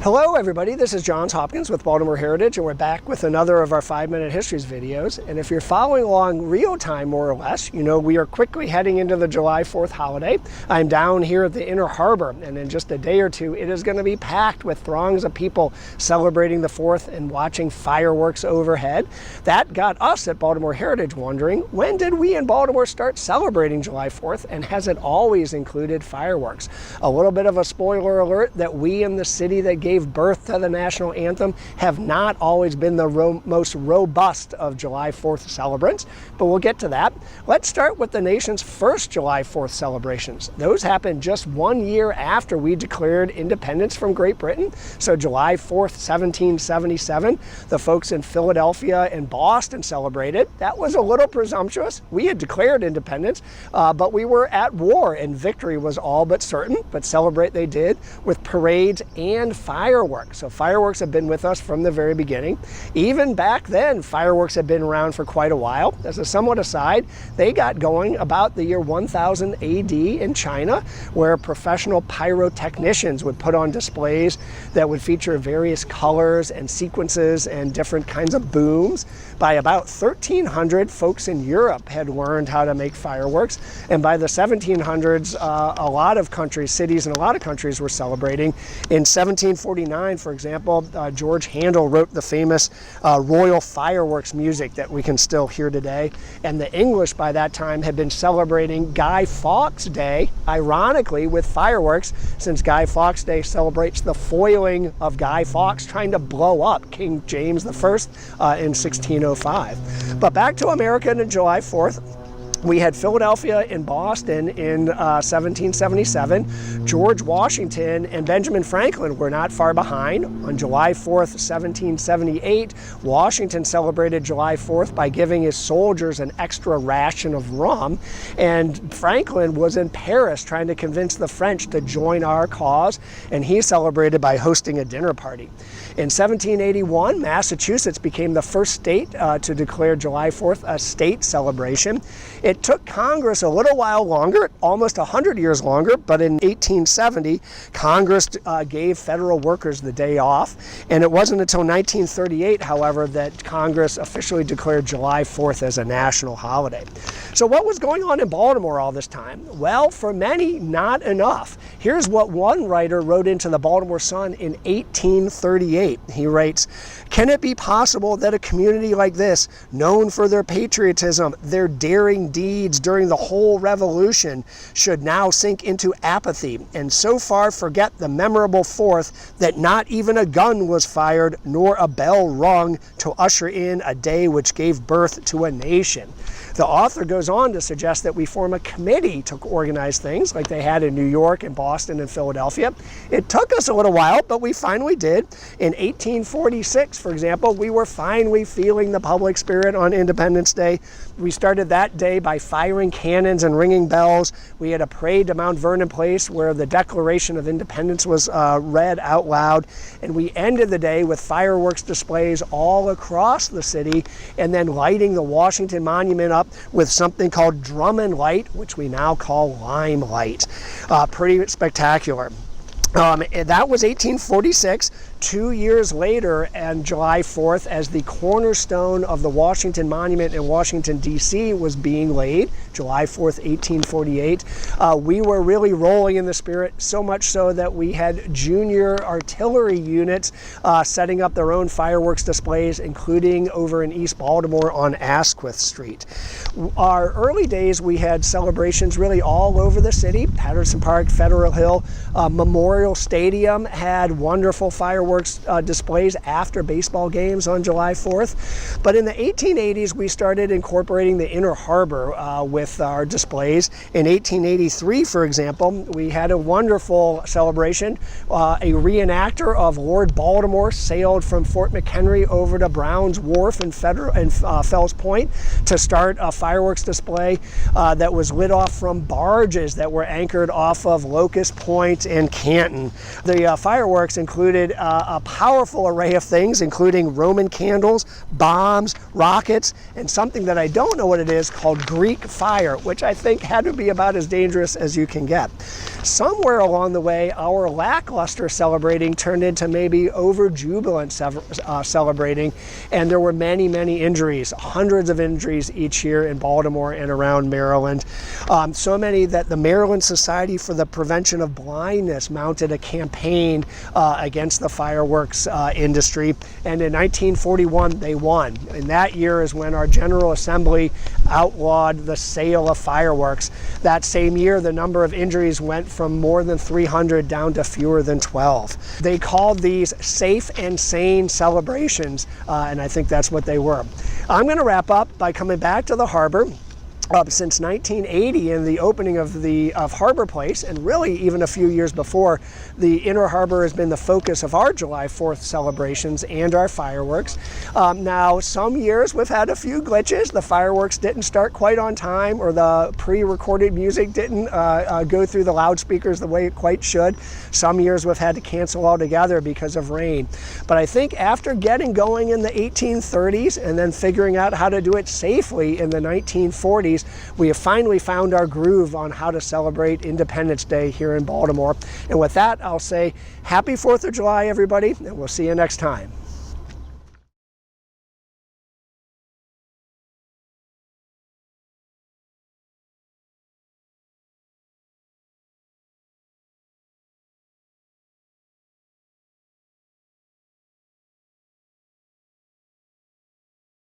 Hello everybody, this is Johns Hopkins with Baltimore Heritage, and we're back with another of our 5-Minute Histories videos. And if you're following along real time, more or less, you know we are quickly heading into the July 4th holiday. I'm down here at the Inner Harbor, and in just a day or two it is going to be packed with throngs of people celebrating the 4th and watching fireworks overhead. That got us at Baltimore Heritage wondering, when did we in Baltimore start celebrating July 4th, and has it always included fireworks? A little bit of a spoiler alert that we in the city that gave birth to the national anthem have not always been the most robust of July 4th celebrants, but we'll get to that. Let's start with the nation's first July 4th celebrations. Those happened just 1 year after we declared independence from Great Britain. So July 4th, 1777, the folks in Philadelphia and Boston celebrated. That was a little presumptuous. We had declared independence, but we were at war and victory was all but certain, but celebrate they did with parades and fireworks. So fireworks have been with us from the very beginning. Even back then, fireworks had been around for quite a while. As a somewhat aside, they got going about the year 1000 AD in China, where professional pyrotechnicians would put on displays that would feature various colors and sequences and different kinds of booms. By about 1300, folks in Europe had learned how to make fireworks, and by the 1700s, a lot of countries, cities in a lot of countries were celebrating. In 1749, for example, George Handel wrote the famous Royal Fireworks music that we can still hear today, and the English by that time had been celebrating Guy Fawkes Day, ironically with fireworks, since Guy Fawkes Day celebrates the foiling of Guy Fawkes trying to blow up King James I in 1605. But back to America on July 4th. We had Philadelphia and Boston in 1777. George Washington and Benjamin Franklin were not far behind. On July 4th, 1778, Washington celebrated July 4th by giving his soldiers an extra ration of rum. And Franklin was in Paris trying to convince the French to join our cause, and he celebrated by hosting a dinner party. In 1781, Massachusetts became the first state to declare July 4th a state celebration. It took Congress a little while longer, almost 100 years longer, but in 1870, Congress gave federal workers the day off. And it wasn't until 1938, however, that Congress officially declared July 4th as a national holiday. So what was going on in Baltimore all this time? Well, for many, not enough. Here's what one writer wrote into the Baltimore Sun in 1838. He writes, "Can it be possible that a community like this, known for their patriotism, their daring deeds during the whole revolution, should now sink into apathy and so far forget the memorable 4th that not even a gun was fired nor a bell rung to usher in a day which gave birth to a nation?" The author goes on to suggest that we form a committee to organize things like they had in New York and Boston and Philadelphia. It took us a little while, but we finally did. In 1846, for example, we were finally feeling the public spirit on Independence Day. We started that day by firing cannons and ringing bells. We had a parade to Mount Vernon Place where the Declaration of Independence was read out loud. And we ended the day with fireworks displays all across the city, and then lighting the Washington Monument up with something called drum and light, which we now call limelight. Pretty spectacular. That was 1846. 2 years later, on July 4th, as the cornerstone of the Washington Monument in Washington, D.C. was being laid, July 4th, 1848, we were really rolling in the spirit, so much so that we had junior artillery units setting up their own fireworks displays, including over in East Baltimore on Asquith Street. Our early days, we had celebrations really all over the city. Patterson Park, Federal Hill, Memorial Stadium had wonderful fireworks displays after baseball games on July 4th. But in the 1880s, we started incorporating the Inner Harbor with our displays. In 1883, for example, we had a wonderful celebration. A reenactor of Lord Baltimore sailed from Fort McHenry over to Brown's Wharf in Fells Point to start a fireworks display that was lit off from barges that were anchored off of Locust Point and Canton. The fireworks included a powerful array of things, including Roman candles, bombs, rockets, and something that I don't know what it is called Greek fire, which I think had to be about as dangerous as you can get. Somewhere along the way, our lackluster celebrating turned into maybe over-jubilant celebrating, and there were many, many injuries, hundreds of injuries each year in Baltimore and around Maryland. So many that the Maryland Society for the Prevention of Blindness mounted a campaign against the fireworks industry, and in 1941 they won. And that year is when our General Assembly outlawed the sale of fireworks. That same year, the number of injuries went from more than 300 down to fewer than 12. They called these safe and sane celebrations, and I think that's what they were. I'm going to wrap up by coming back to the harbor. Since 1980 and the opening of Harbor Place, and really even a few years before, the Inner Harbor has been the focus of our July 4th celebrations and our fireworks. Now, some years we've had a few glitches. The fireworks didn't start quite on time, or the pre-recorded music didn't go through the loudspeakers the way it quite should. Some years we've had to cancel altogether because of rain. But I think after getting going in the 1830s and then figuring out how to do it safely in the 1940s, we have finally found our groove on how to celebrate Independence Day here in Baltimore. And with that, I'll say happy 4th of July, everybody, and we'll see you next time.